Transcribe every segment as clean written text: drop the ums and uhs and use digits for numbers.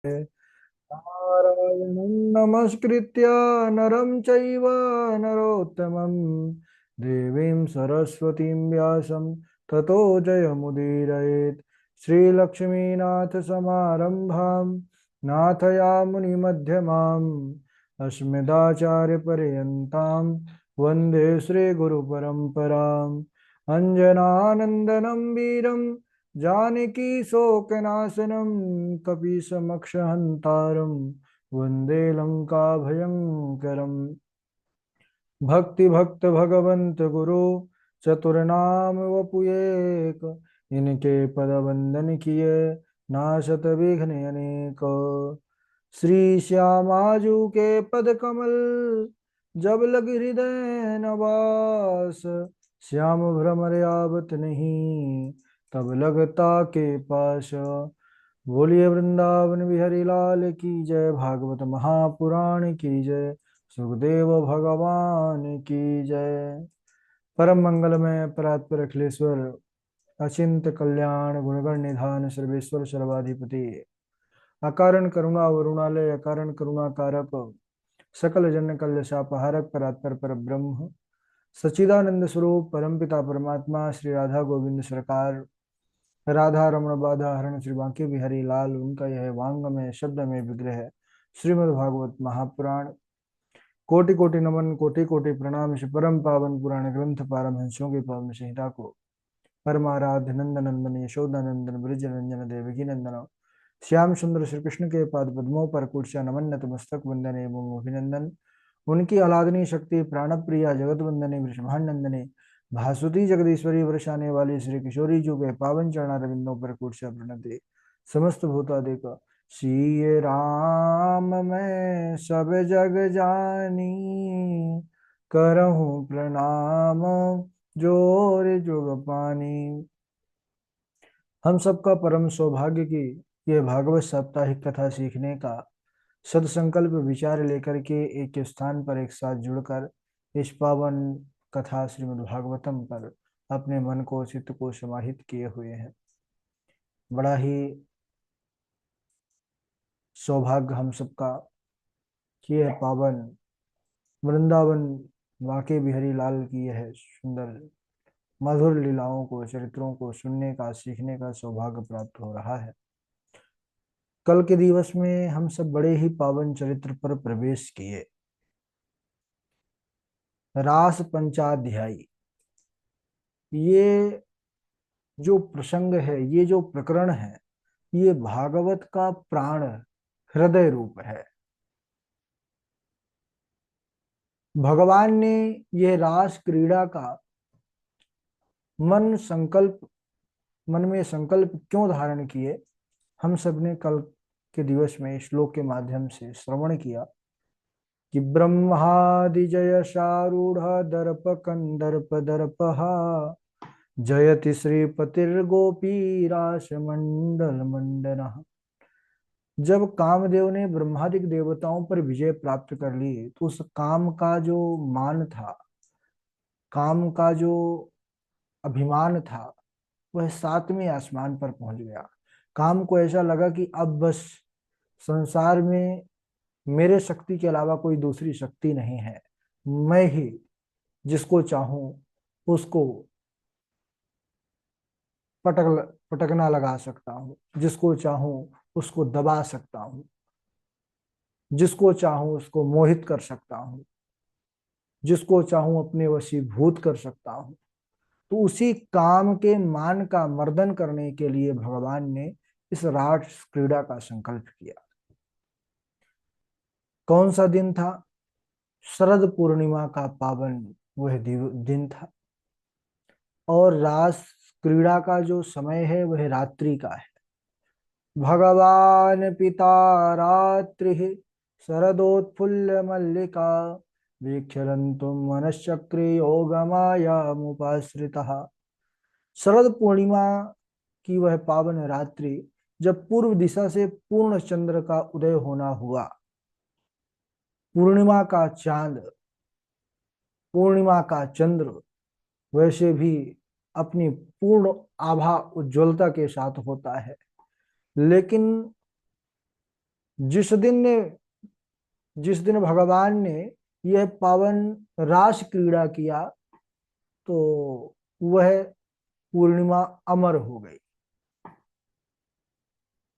नारायणं नमस्कृत्य नरं चैव नरोत्तमं देवीं सरस्वतीं व्यासं ततो जयमुदीरयेत्। श्रीलक्ष्मीनाथसमारम्भां नाथयामुनिमध्यमाम् अस्मदाचार्यपर्यन्तां वन्दे श्रीगुरुपरम्पराम्। अञ्जनानन्दनं वीरं जानकी शोकनाशनं कपीशमक्षहन्तारं वन्दे लङ्काभयङ्करम्। भक्ति भक्त भगवंत गुरु चतुर्नाम वपुएक, इनके पद वंदन किए नाशत विघ्न अनेक। श्री श्यामाजू के पद कमल जब लग हृदय नवास, श्याम भ्रमर आवत नहीं तब लगता के पास। बोलिए वृंदावन बिहारी लाल की जय, भागवत महापुराण की जय, सुखदेव भगवान की जय। परम मंगलमय परात्पर अखिलेश्वर अचिंत कल्याण गुणगण निधान सर्वेश्वर सर्वाधिपति, अकारण करुणा वरुणालय अकारण करुणा कारक, सकल जन कल्य शापहारक परात्पर पर ब्रह्म सच्चिदानंद स्वरूप परमपिता परमात्मा श्री राधा गोविंद सरकार, राधा रमण बाधा हरण श्री बांके बिहारी लाल, उनका यह वांग में शब्द में विग्रह श्रीमद् भागवत महापुराण। कोटि कोटि नमन कोटि कोटि प्रणाम। श्री परम पावन पुराण ग्रंथ पारमहंसों की पावन संहिता को परमाराध्य नंदन नंदन यशोदा नंदन ब्रज रंजन देवकी नंदन श्याम सुंदर श्री कृष्ण के पाद पद्मों पर कुर्चा नमन मस्तक वंदन एवं अभिनंदन। उनकी आलादनी शक्ति प्राण प्रिया जगत वंदने वृषभानंदने भासुती जगदीश्वरी वर्षाने वाली श्री किशोरी जी के पावन चरणारविंदों पर कुर्चा प्रणति समस्त भूतादि का। श्री राम मैं सब जग जानी, करहूं प्रणाम जोर जुग पानी। हम सबका परम सौभाग्य की ये भागवत साप्ताहिक कथा सीखने का सदसंकल्प विचार लेकर के एक स्थान पर एक साथ जुड़कर इस पावन कथा श्रीमद् भागवतम पर अपने मन को चित्त को समाहित किए हुए हैं। बड़ा ही सौभाग्य हम सबका कि यह पावन वृंदावन वाके बिहारी लाल की यह सुंदर मधुर लीलाओं को चरित्रों को सुनने का सीखने का सौभाग्य प्राप्त हो रहा है। कल के दिवस में हम सब बड़े ही पावन चरित्र पर प्रवेश किए। रास पंचाध्यायी, ये जो प्रसंग है, ये जो प्रकरण है, ये भागवत का प्राण हृदय रूप है। भगवान ने यह रास क्रीड़ा का मन में संकल्प क्यों धारण किए, हम सब ने कल के दिवस में श्लोक के माध्यम से श्रवण किया कि ब्रह्मादिजय शारूढ़ दर्प कंदर्प दर्पहा, जयति श्रीपतिर्गोपी रास मंडल मंडन। जब कामदेव ने ब्रह्मादिक देवताओं पर विजय प्राप्त कर ली तो उस काम का जो मान था, काम का जो अभिमान था, वह सातवें आसमान पर पहुंच गया। काम को ऐसा लगा कि अब बस संसार में मेरे शक्ति के अलावा कोई दूसरी शक्ति नहीं है, मैं ही जिसको चाहूं उसको पटकना लगा सकता हूँ, जिसको चाहूं उसको दबा सकता हूँ, जिसको चाहूं उसको मोहित कर सकता हूँ, जिसको चाहूं अपने वशीभूत कर सकता हूँ। तो उसी काम के मान का मर्दन करने के लिए भगवान ने इस रास क्रीड़ा का संकल्प किया। कौन सा दिन था? शरद पूर्णिमा का पावन वह दिन था, और रास क्रीड़ा का जो समय है वह रात्रि का है। भगवान पिता रात्रि शरदोत्फुल्ल मल्लिका, वीक्षरन्तुं मनश्चक्रे योगमायामुपाश्रितः। शरद पूर्णिमा की वह पावन रात्रि, जब पूर्व दिशा से पूर्ण चंद्र का उदय होना हुआ, पूर्णिमा का चांद, पूर्णिमा का चंद्र वैसे भी अपनी पूर्ण आभा उज्ज्वलता के साथ होता है, लेकिन जिस दिन भगवान ने यह पावन रास क्रीड़ा किया, तो वह पूर्णिमा अमर हो गई।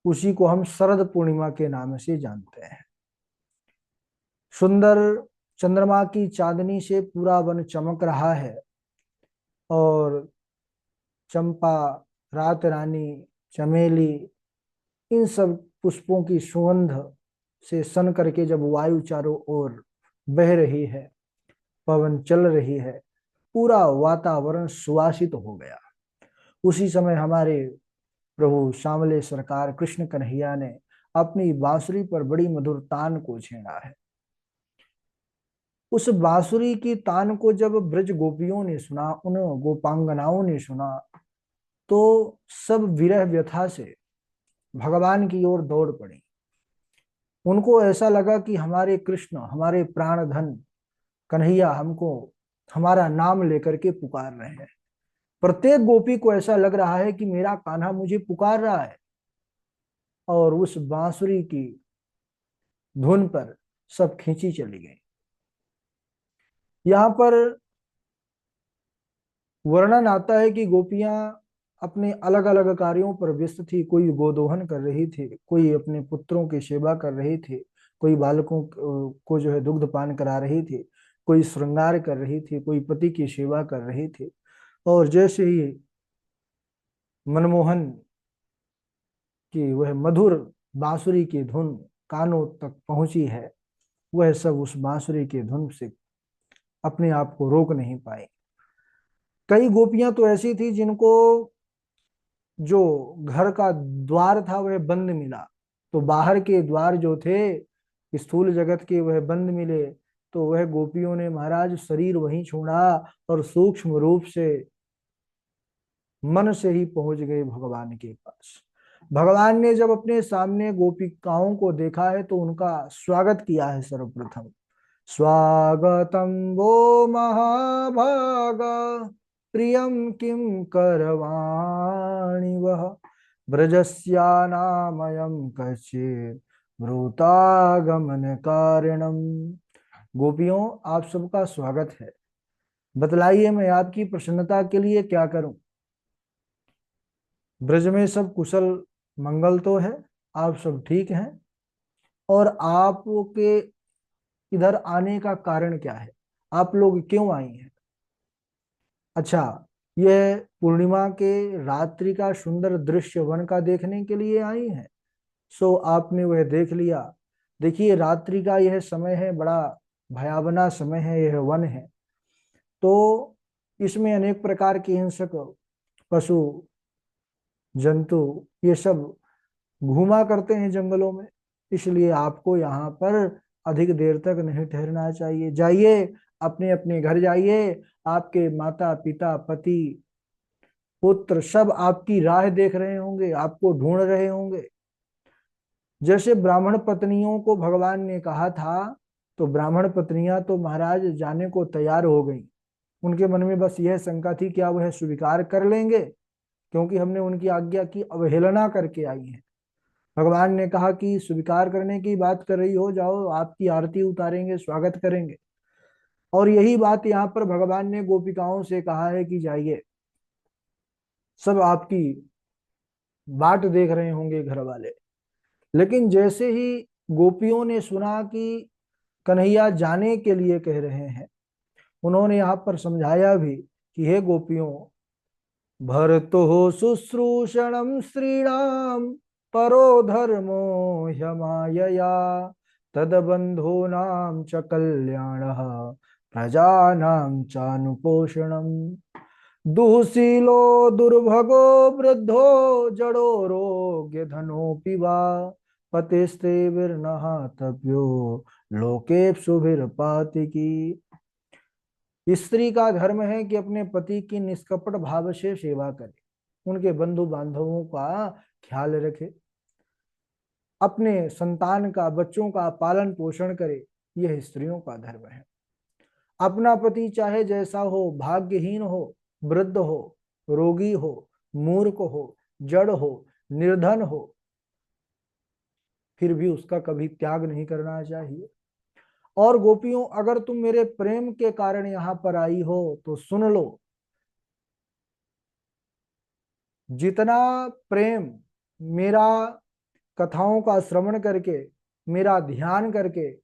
उसी को हम शरद पूर्णिमा के नाम से जानते हैं। सुंदर चंद्रमा की चांदनी से पूरा वन चमक रहा है, और चंपा, रात रानी, चमेली, इन सब पुष्पों की सुगंध से सन करके जब वायु चारों ओर बह रही है, पवन चल रही है, पूरा वातावरण सुवासित हो गया। उसी समय हमारे प्रभु श्यामले सरकार कृष्ण कन्हैया ने अपनी बांसुरी पर बड़ी मधुर तान को छेड़ा है। उस बांसुरी की तान को जब ब्रज गोपियों ने सुना, उन गोपांगनाओं ने सुना, तो सब विरह व्यथा से भगवान की ओर दौड़ पड़ी। उनको ऐसा लगा कि हमारे कृष्ण, हमारे प्राण धन कन्हैया हमको हमारा नाम लेकर के पुकार रहे हैं। प्रत्येक गोपी को ऐसा लग रहा है कि मेरा कान्हा मुझे पुकार रहा है, और उस बांसुरी की धुन पर सब खींची चली गई। यहाँ पर वर्णन आता है कि गोपियां अपने अलग अलग कार्यों पर व्यस्त थी। कोई गोदोहन कर रही थी, कोई अपने पुत्रों की सेवा कर रही थी, कोई बालकों को जो है दुग्ध पान करा रही थी, कोई श्रृंगार कर रही थी, कोई पति की सेवा कर रही थी। और जैसे ही मनमोहन की वह मधुर बांसुरी की धुन कानों तक पहुंची है, वह सब उस बांसुरी की धुन से अपने आप को रोक नहीं पाए। कई गोपियां तो ऐसी थी जिनको जो घर का द्वार था वह बंद मिला, तो बाहर के द्वार जो थे स्थूल जगत के वह बंद मिले, तो वह गोपियों ने महाराज शरीर वहीं छोड़ा और सूक्ष्म रूप से मन से ही पहुंच गए भगवान के पास। भगवान ने जब अपने सामने गोपिकाओं को देखा है तो उनका स्वागत किया है। सर्वप्रथम स्वागतम वो महाभागा प्रियम किम करवाणि वह ब्रजस्यानामयं कश्चित् ब्रूतागमन कारणम। गोपियों, आप सबका स्वागत है। बतलाइए मैं आपकी प्रसन्नता के लिए क्या करूं। ब्रज में सब कुशल मंगल तो है, आप सब ठीक हैं, और आपके इधर आने का कारण क्या है, आप लोग क्यों आई हैं? अच्छा, यह पूर्णिमा के रात्रि का सुंदर दृश्य वन का देखने के लिए आई हैं। सो आपने वह देख लिया। देखिए, रात्रि का यह समय है, बड़ा भयावना समय है, यह वन है। तो इसमें अनेक प्रकार के हिंसक पशु जंतु ये सब घूमा करते हैं जंगलों में, इसलिए आपको यहाँ पर अधिक देर तक नहीं ठहरना चाहिए। जाइए, अपने अपने घर जाइए। आपके माता पिता, पति, पुत्र सब आपकी राह देख रहे होंगे, आपको ढूंढ रहे होंगे। जैसे ब्राह्मण पत्नियों को भगवान ने कहा था, तो ब्राह्मण पत्नियां तो महाराज जाने को तैयार हो गई। उनके मन में बस यह शंका थी, क्या वह स्वीकार कर लेंगे, क्योंकि हमने उनकी आज्ञा की अवहेलना करके आई है। भगवान ने कहा कि स्वीकार करने की बात कर रही हो, जाओ, आपकी आरती उतारेंगे, स्वागत करेंगे। और यही बात यहाँ पर भगवान ने गोपिकाओं से कहा है कि जाइए, सब आपकी बाट देख रहे होंगे घर वाले। लेकिन जैसे ही गोपियों ने सुना कि कन्हैया जाने के लिए कह रहे हैं, उन्होंने यहाँ पर समझाया भी कि हे गोपियों, भरतो शुश्रूषणं स्त्रीणां परो धर्मो ह्यमायया तदबन्धूनां च कल्याणः प्रजानां चानुपोषणम्। दुःशीलो दुर्भगो वृद्धो जडो रोग्य धनोऽपि वा पतिस्ते विर्नः तप्यो लोकेप्सुभिर्पातिकी। स्त्री का धर्म है कि अपने पति की निष्कपट भाव से सेवा करे, उनके बंधु बांधवों का ख्याल रखे, अपने संतान का, बच्चों का पालन पोषण करे। यह स्त्रियों का धर्म है। अपना पति चाहे जैसा हो, भाग्यहीन हो, वृद्ध हो, रोगी हो, मूर्ख हो, जड़ हो, निर्धन हो, फिर भी उसका कभी त्याग नहीं करना चाहिए। और गोपियों, अगर तुम मेरे प्रेम के कारण यहाँ पर आई हो तो सुन लो, जितना प्रेम मेरा कथाओं का श्रवण करके, मेरा ध्यान करके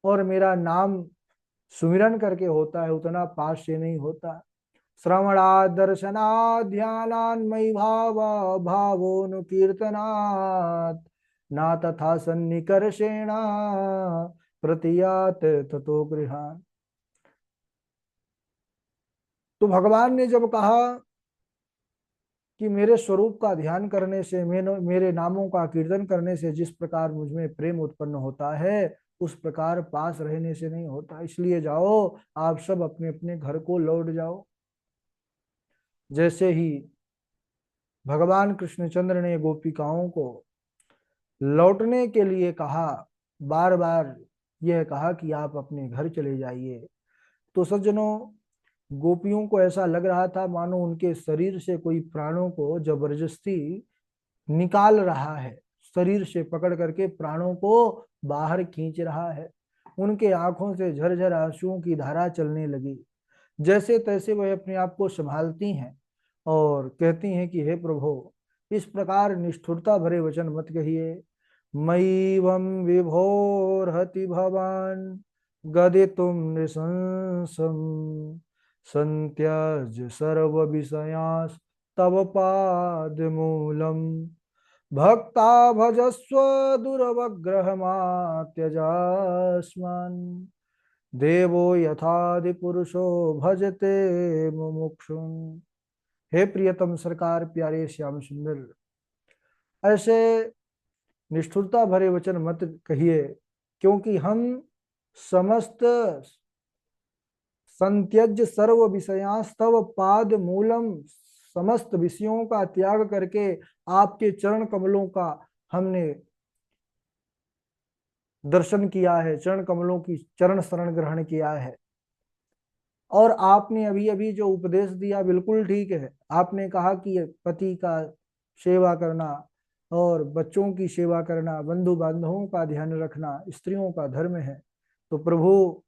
और मेरा नाम सुमिरन करके होता है, उतना पास से नहीं होता। श्रवणा दर्शना ध्यानान् मयि भाव भावोनुकीर्तनात् ना तथा सन्निकर्षेण प्रतियात ततो गृहान्। तो भगवान ने जब कहा कि मेरे स्वरूप का ध्यान करने से, मेरे नामों का कीर्तन करने से जिस प्रकार मुझ में प्रेम उत्पन्न होता है, उस प्रकार पास रहने से नहीं होता। इसलिए जाओ, आप सब अपने अपने घर को लौट जाओ। जैसे ही भगवान कृष्णचंद्र ने गोपिकाओं को लौटने के लिए कहा, बार बार यह कहा कि आप अपने घर चले जाइए, तो सज्जनों, गोपियों को ऐसा लग रहा था मानो उनके शरीर से कोई प्राणों को जबरदस्ती निकाल रहा है, शरीर से पकड़ करके प्राणों को बाहर खींच रहा है। उनके आंखों से झरझर आंसुओं की धारा चलने लगी। जैसे तैसे वह अपने आप को संभालती हैं और कहती हैं कि हे प्रभु, इस प्रकार निष्ठुरता भरे वचन मत कहिए। मयीवं विभोर्हति भवान गदितुं नृशंसम् संत्यज सर्व विषयास् तव पादमूलम् भक्ता भजस्व दुरवग्रहमात्यजास्मान् देवो यथादि पुरुषो भजते मुमुक्षुन्। हे प्रियतम सरकार, प्यारे श्याम सुंदर, ऐसे निष्ठुरता भरे वचन मत कहिए, क्योंकि हम समस्त संत्यज्य सर्व विषयांस्तव पाद मूलम, समस्त विषयों का त्याग करके आपके चरण कमलों का हमने दर्शन किया है, चरण कमलों की चरण शरण ग्रहण किया है। और आपने अभी अभी जो उपदेश दिया बिल्कुल ठीक है। आपने कहा कि पति का सेवा करना और बच्चों की सेवा करना, बंधु बांधवों का ध्यान रखना स्त्रियों का धर्म है। तो प्रभु,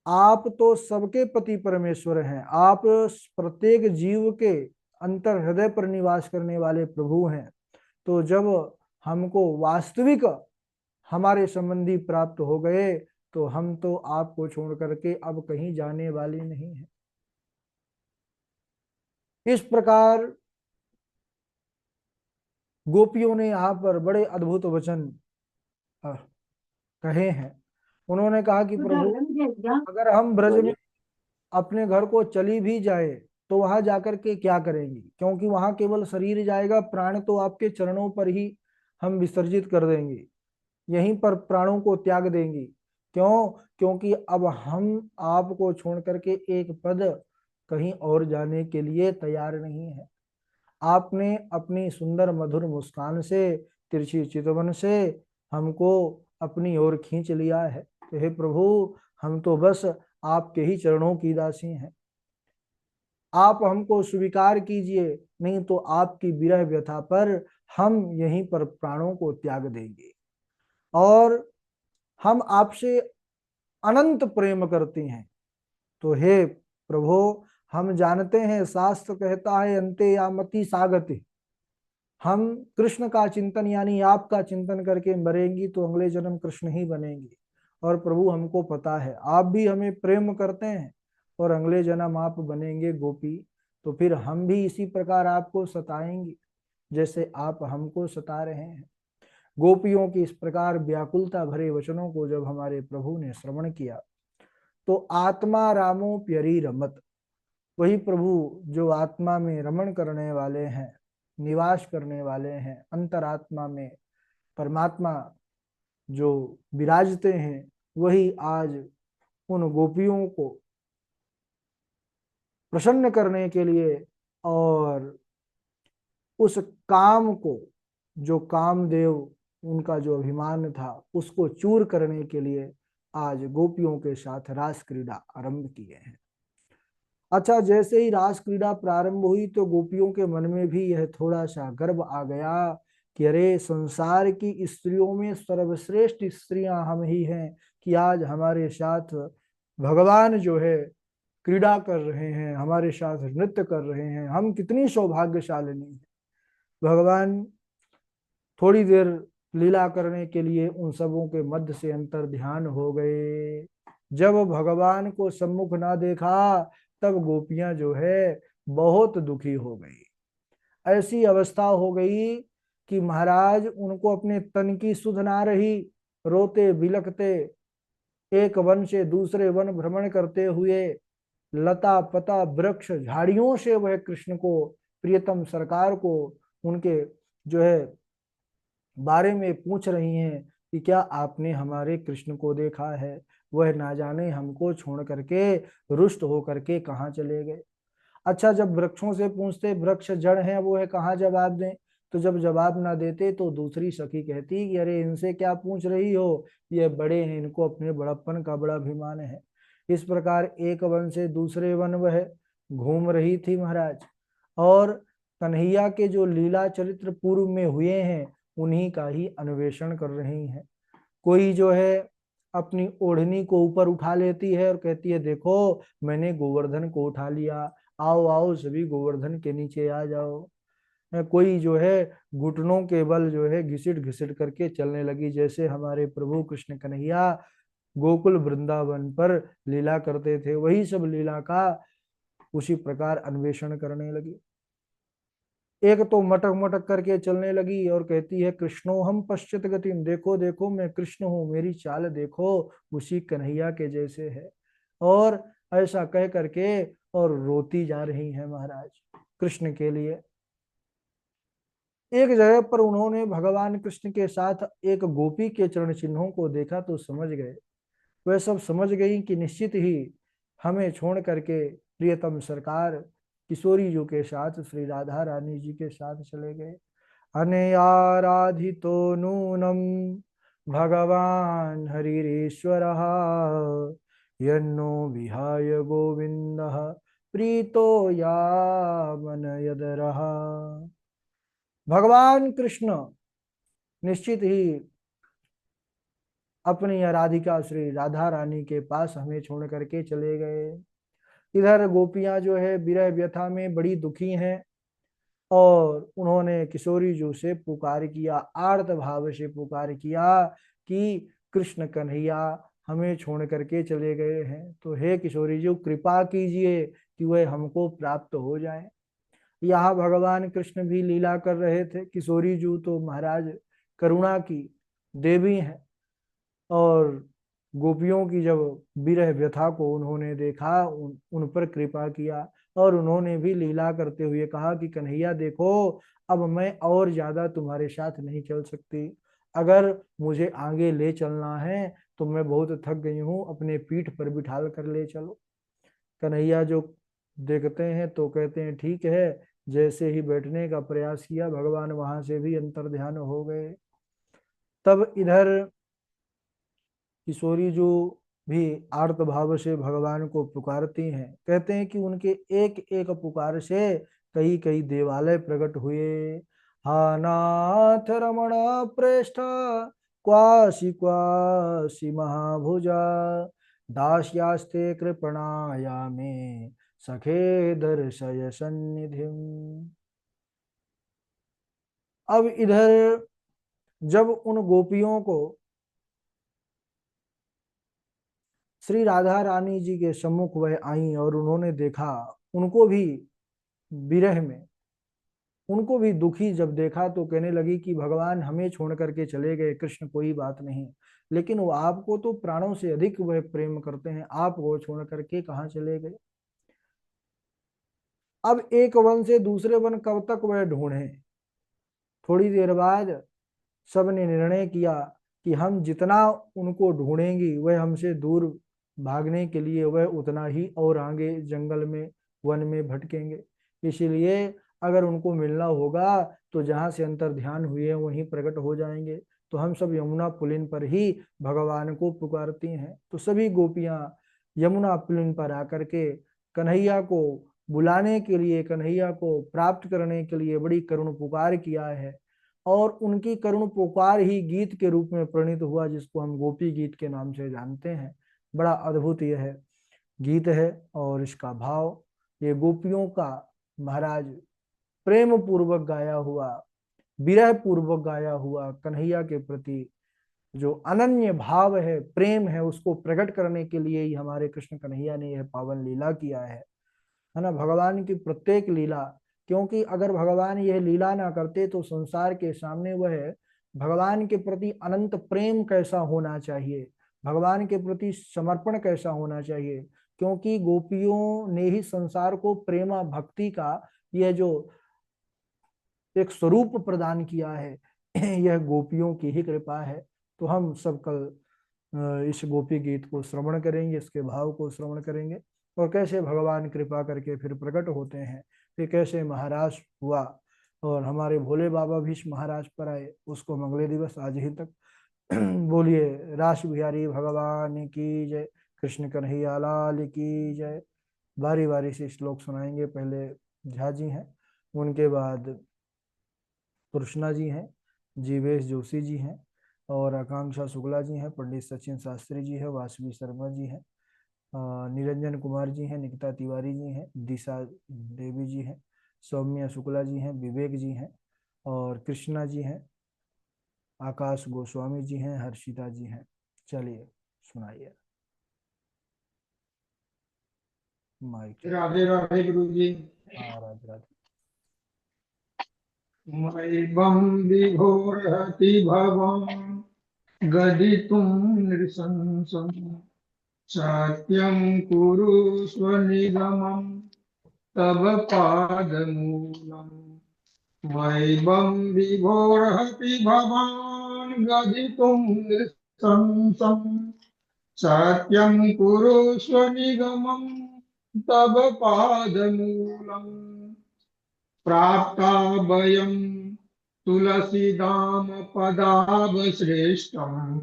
आप तो सबके पति परमेश्वर हैं, आप प्रत्येक जीव के अंतर हृदय पर निवास करने वाले प्रभु हैं। तो जब हमको वास्तविक हमारे संबंधी प्राप्त हो गए, तो हम तो आपको छोड़ करके अब कहीं जाने वाले नहीं हैं। इस प्रकार गोपियों ने यहाँ पर बड़े अद्भुत वचन कहे हैं। उन्होंने कहा कि प्रभु, अगर हम ब्रज में अपने घर को चली भी जाए तो वहां जाकर के क्या करेंगी, क्योंकि वहां केवल शरीर जाएगा, प्राण तो आपके चरणों पर ही हम विसर्जित कर देंगे, यहीं पर प्राणों को त्याग देंगी। क्यों? क्योंकि अब हम आपको छोड़ करके एक पद कहीं और जाने के लिए तैयार नहीं है। आपने अपनी सुंदर मधुर मुस्कान से, तिरछी चितवन से हमको अपनी ओर खींच लिया है। तो हे प्रभु, हम तो बस आपके ही चरणों की दासी हैं। आप हमको स्वीकार कीजिए, नहीं तो आपकी विरह व्यथा पर हम यहीं पर प्राणों को त्याग देंगे। और हम आपसे अनंत प्रेम करते हैं। तो हे प्रभु, हम जानते हैं, शास्त्र कहता है अंते यामति सागति, हम कृष्ण का चिंतन यानी आपका चिंतन करके मरेंगी तो अगले जन्म कृष्ण ही बनेंगे। और प्रभु, हमको पता है आप भी हमें प्रेम करते हैं और अगले जन्म आप बनेंगे गोपी। तो फिर हम भी इसी प्रकार आपको सताएंगे जैसे आप हमको सता रहे हैं। गोपियों की इस प्रकार व्याकुलता भरे वचनों को जब हमारे प्रभु ने श्रवण किया, तो आत्मा रामो प्यरी रमत, वही प्रभु जो आत्मा में रमण करने वाले हैं, निवास करने वाले हैं, अंतरात्मा में परमात्मा जो विराजते हैं, वही आज उन गोपियों को प्रसन्न करने के लिए और उस काम को, जो कामदेव उनका जो अभिमान था, उसको चूर करने के लिए आज गोपियों के साथ रास क्रीड़ा आरंभ किए हैं। अच्छा, जैसे ही रास क्रीड़ा प्रारंभ हुई तो गोपियों के मन में भी यह थोड़ा सा गर्व आ गया कि अरे संसार की स्त्रियों में सर्वश्रेष्ठ स्त्रियां हम ही हैं, कि आज हमारे साथ भगवान जो है क्रीड़ा कर रहे हैं, हमारे साथ नृत्य कर रहे हैं, हम कितनी सौभाग्यशालिनी हैं। भगवान थोड़ी देर लीला करने के लिए उन सबों के मध्य से अंतर ध्यान हो गए। जब भगवान को सम्मुख ना देखा तब गोपियां जो है बहुत दुखी हो गई। ऐसी अवस्था हो गई कि महाराज उनको अपने तन की सुध ना रही, रोते बिलखते एक वन से दूसरे वन भ्रमण करते हुए लता पता वृक्ष झाड़ियों से वह कृष्ण को, प्रियतम सरकार को, उनके जो है बारे में पूछ रही हैं कि क्या आपने हमारे कृष्ण को देखा है, वह ना जाने हमको छोड़ करके रुष्ट होकर के कहाँ चले गए। अच्छा, जब वृक्षों से पूछते, वृक्ष जड़ हैं, वो है कहाँ जवाब दें। तो जब जवाब ना देते तो दूसरी सखी कहती कि अरे इनसे क्या पूछ रही हो, ये बड़े हैं, इनको अपने बड़प्पन का बड़ा अभिमान है। इस प्रकार एक वन से दूसरे वन वह घूम रही थी महाराज, और कन्हैया के जो लीला चरित्र पूर्व में हुए हैं उन्हीं का ही अन्वेषण कर रही हैं। कोई जो है अपनी ओढ़नी को ऊपर उठा लेती है और कहती है देखो मैंने गोवर्धन को उठा लिया, आओ आओ सभी गोवर्धन के नीचे आ जाओ। कोई जो है घुटनों के बल जो है घिसिट घिसिट करके चलने लगी, जैसे हमारे प्रभु कृष्ण कन्हैया गोकुल वृंदावन पर लीला करते थे, वही सब लीला का उसी प्रकार अन्वेषण करने लगी। एक तो मटक मटक करके चलने लगी और कहती है कृष्णो हम पश्चित गतिम, देखो देखो मैं कृष्ण हूं, मेरी चाल देखो उसी कन्हैया के जैसे है। और ऐसा कह करके और रोती जा रही है महाराज कृष्ण के लिए। एक जगह पर उन्होंने भगवान कृष्ण के साथ एक गोपी के चरण चिन्हों को देखा तो समझ गए, वह सब समझ गई कि निश्चित ही हमें छोड़ करके प्रियतम सरकार किशोरी जी के साथ श्री राधा रानी जी के साथ चले गए। अनयाराधितो नूनम भगवान हरिरेश्वर यन्नो विहाय गोविंद प्रीतो यामन यदरः। भगवान कृष्ण निश्चित ही अपनी आराधिका श्री राधा रानी के पास हमें छोड़ करके चले गए। इधर गोपियां जो है विरह व्यथा में बड़ी दुखी हैं, और उन्होंने किशोरी जी से पुकार किया, आर्त भाव से पुकार किया कि कृष्ण कन्हैया हमें छोड़ करके चले गए हैं, तो हे किशोरी जी कृपा कीजिए कि वह हमको प्राप्त हो जाए। यहाँ भगवान कृष्ण भी लीला कर रहे थे। किशोरी जी तो महाराज करुणा की देवी हैं, और गोपियों की जब विरह व्यथा को उन्होंने देखा, उन पर कृपा किया, और उन्होंने भी लीला करते हुए कहा कि कन्हैया देखो अब मैं और ज्यादा तुम्हारे साथ नहीं चल सकती, अगर मुझे आगे ले चलना है तो मैं बहुत थक गई हूँ, अपने पीठ पर बिठाल कर ले चलो। कन्हैया जो देखते हैं तो कहते हैं ठीक है। जैसे ही बैठने का प्रयास किया भगवान वहां से भी अंतर ध्यान हो गए। तब इधर किशोरी जो भी आर्त भाव से भगवान को पुकारती हैं, कहते हैं कि उनके एक एक पुकार से कई कई देवालय प्रकट हुए। हा नाथ रमण प्रेष्ठ क्वासी क्वासी महाभुजा दास्यास्ते कृपणाया में सखे दर्शय सन्निधिम। अब इधर जब उन गोपियों को श्री राधा रानी जी के सम्मुख वह आई और उन्होंने देखा, उनको भी विरह में, उनको भी दुखी जब देखा तो कहने लगी कि भगवान हमें छोड़ करके चले गए कृष्ण कोई बात नहीं, लेकिन वो आपको तो प्राणों से अधिक वह प्रेम करते हैं, आप वो छोड़ करके कहाँ चले गए। अब एक वन से दूसरे वन कब तक वह ढूंढे। थोड़ी देर बाद सबने निर्णय किया कि हम जितना उनको ढूंढेंगी वह हमसे दूर भागने के लिए वह उतना ही और आगे जंगल में वन में भटकेंगे। इसीलिए अगर उनको मिलना होगा तो जहाँ से अंतर ध्यान हुए वहीं प्रकट हो जाएंगे। तो हम सब यमुना पुलिन पर ही भगवान को पुकारती हैं। तो सभी गोपियां यमुना पुलिन पर आकर के कन्हैया को बुलाने के लिए, कन्हैया को प्राप्त करने के लिए बड़ी करुण पुकार किया है। और उनकी करुण पुकार ही गीत के रूप में परिणित हुआ, जिसको हम गोपी गीत के नाम से जानते हैं। बड़ा अद्भुत यह है गीत है। और इसका भाव, ये गोपियों का महाराज प्रेम पूर्वक गाया हुआ, विरह पूर्वक गाया हुआ कन्हैया के प्रति जो अनन्य भाव है, प्रेम है, उसको प्रकट करने के लिए ही हमारे कृष्ण कन्हैया ने यह पावन लीला किया है ना। भगवान की प्रत्येक लीला, क्योंकि अगर भगवान यह लीला ना करते तो संसार के सामने वह भगवान के प्रति अनंत प्रेम कैसा होना चाहिए, भगवान के प्रति समर्पण कैसा होना चाहिए। क्योंकि गोपियों ने ही संसार को प्रेमा भक्ति का यह जो एक स्वरूप प्रदान किया है, यह गोपियों की ही कृपा है। तो हम सब कल इस गोपी गीत को श्रवण करेंगे, इसके भाव को श्रवण करेंगे, और कैसे भगवान कृपा करके फिर प्रकट होते हैं, फिर कैसे महाराज हुआ और हमारे भोले बाबा भी इस महाराज पर आए, उसको मंगले दिवस आज ही तक। बोलिए रास बिहारी भगवान की जय, कृष्ण कन्हैया लाल की जय। बारी बारी से श्लोक सुनाएंगे। पहले झा जी हैं, उनके बाद कृष्णा जी हैं, जीवेश जोशी जी हैं, और आकांक्षा शुक्ला जी हैं, पंडित सचिन शास्त्री जी है, वासवी शर्मा जी हैं, निरंजन कुमार जी हैं, निकिता तिवारी जी हैं, दिशा देवी जी हैं, सौम्या शुक्ला जी हैं, विवेक जी हैं, और कृष्णा जी हैं, आकाश गोस्वामी जी हैं, हर्षिता जी हैं। चलिए सुनाइए। माइक चलिए। राधे राधे गुरु जी। हाँ राधे राधे। मैवं विभोरहति भवान् गदितुं नृशंसम् सत्यं कुरु स्वनिगमं तव पादमूलम्। मैवं विभोरहति भवान् गदितुं नृशंसम् सत्यं कुरु स्वनिगमं तव पादमूलम्। प्राप्ता वयं तुलसीदाम पदावश्रेष्ठम्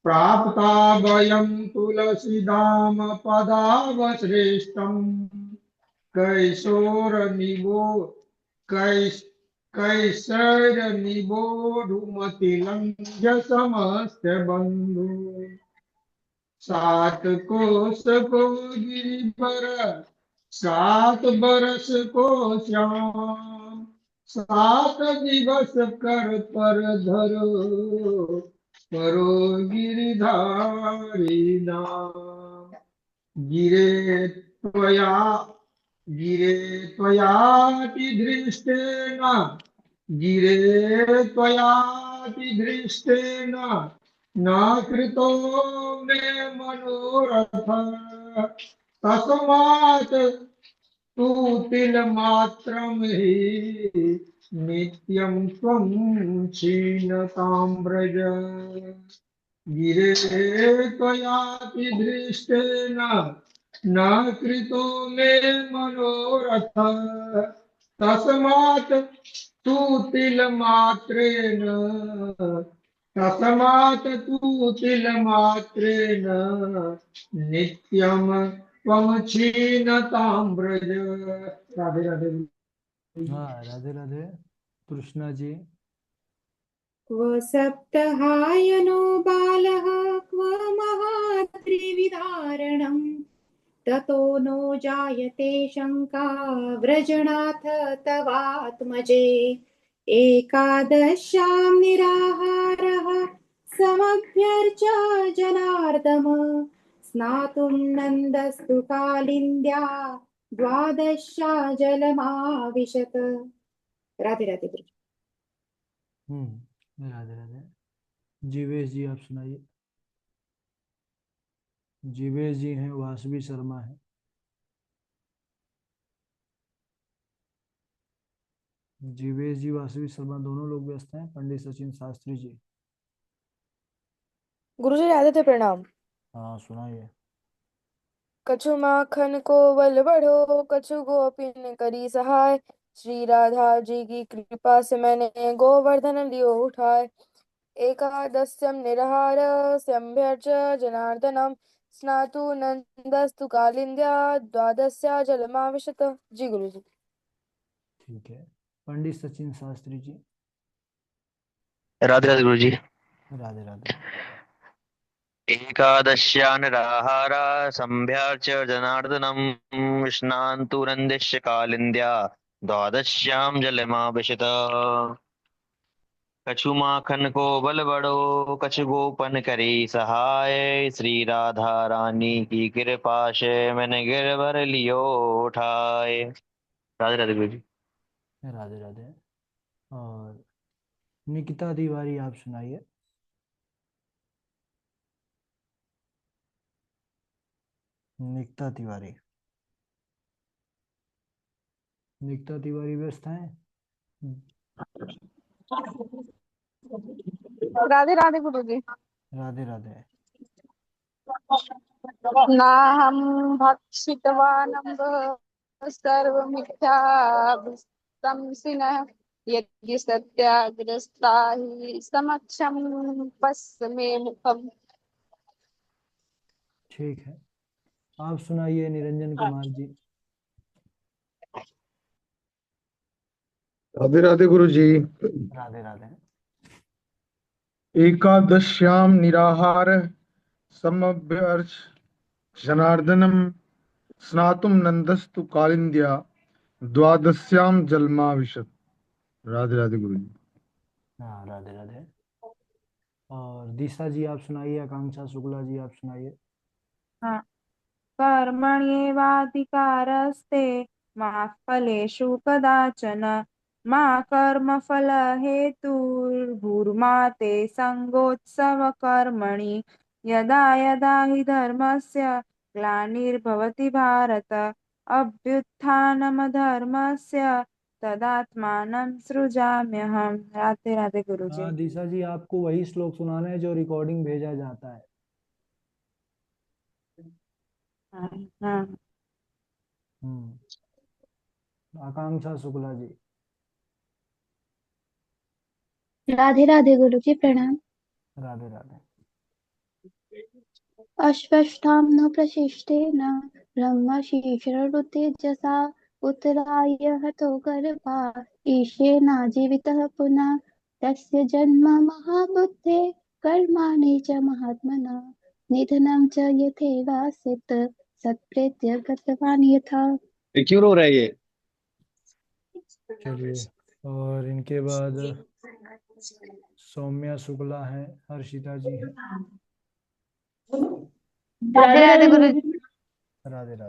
प्राप्ता वयं तुलसीदाम पदावश्रेष्ठम् कैशोरनिबो कैश कैसरनिबोधुमतिलङ्घ्य समस्य बन्धु सात कोस को गिरिवर 7 बरस को श्याम 7 दिवस कर पर धरो करो गिरधारी नाम। गिरे त्वया गिरे त्वयाति दृष्टेन गिरे त्वयाति दृष्टेन न कृतो मे मनोरथ तस्मात् तू तिलमात्रं हि नित्यं त्वं क्षीणतां व्रज। गिरे त्वयाति दृष्टेन न कृतो मे मनोरथ तस्मात् तू तिलमात्रेण तस्मात् तू तिलमात्रेण नित्यं त्वं क्षीणतां व्रज। राधे राधे। हाँ राधे राधे। कृष्णा जी। क्व सप्तहायनो बालः क्व महात्रिविदारणम् ततो नो जायते शङ्का व्रजनाथ तवात्मजे एकादश्यां निराहारः समभ्यर्च जनार्दम स्नातुं नन्दस्तु कालिन्द्या द्वादशा जलमाविशत्। राधे राधे गुरु। राधे राधे। जीवेश जी आप सुनाइए। जीवेश जी हैं, वासवी शर्मा है। जीवेश जी वासवी शर्मा दोनों लोग व्यस्त हैं। पंडित सचिन शास्त्री जी। गुरु जी राधे थे प्रणाम। हाँ सुनाइए। कछु माखन को बल बढ़ो कछु गोपिन करी सहाय श्री राधा जी की कृपा से मैंने गोवर्धन लियो उठाए एकादस्यम निरहार सम्भ्यर्च जनार्दनम स्नातु नंदस्तु कालिंद्या द्वादस्या जलमाविशत। जी गुरु जी। ठीक है। पंडित सचिन शास्त्री जी। राधे राधे गुरु जी। राधे राधे। एकादश्या निराहारा संभ्याच जनार्दनम् स्नान्तु नन्दिश्य कालिन्द्या द्वादश्यां जलमाभिषित। कछु माखन को बल बड़ो कछु गोपन करी सहाय श्री राधा रानी की कृपा से मैंने गिरवर लियो उठाए। राधे राधे गुरु जी। राधे राधे। और निकिता तिवारी आप सुनाइए। निकिता तिवारी। निकिता तिवारी व्यस्त हैं? राधे राधे गुरु जी। राधे राधे। नाहं भक्षितवानम्ब सर्वमिथ्याभिस्तंसिनः यदि सत्याग्रस्ता हि समक्षं पश्य मे मुखम्। ठीक है, आप सुनाइए निरंजन कुमार जी। राधे राधे गुरु जी। राधे राधे। एकादश्याम निराहार समभ्यर्च जनार्दनम स्नातुम नंदस्तु कालिंद्या द्वादश्याम जलमाविशत। राधे राधे गुरु जी। हाँ, राधे राधे। और दिशा जी आप सुनाइए। आकांक्षा शुक्ला जी आप सुनाइए। हाँ। कर्मण्येवाधिकारस्ते मा फलेषु कदाचन मा कर्मफलहेतुर्भूर्मा ते सङ्गोत्सवकर्मणि यदा यदा हि धर्मस्य ग्लानिर्भवति भारत अभ्युत्थानमधर्मस्य तदात्मानं सृजाम्यहम्। राधे राधे गुरुजी। हाँ दिशा जी, आपको वही श्लोक सुनाना है जो रिकॉर्डिंग भेजा जाता है। हाँ हाँ। आकांक्षा शुक्ला जी। राधे राधे गुरु जी प्रणाम। राधे राधे। अश्वत्थाम्नो प्रशिष्टेन ब्रह्मशीर्षरुतेजसा उत्तराय हतो गर्भा ईशेनाजीवितः पुनः तस्य जन्म महाबुद्धे कर्माणि च महात्मना निधनं च यथैवासीत् सत्प्रेत्य गतवान् यथा। ये क्यों रो रहा है ये? चलिए, और इनके बाद सौम्या शुक्ला है, हर्षिता जी हैं। राधे राधे गुरु जी। राधे राधे।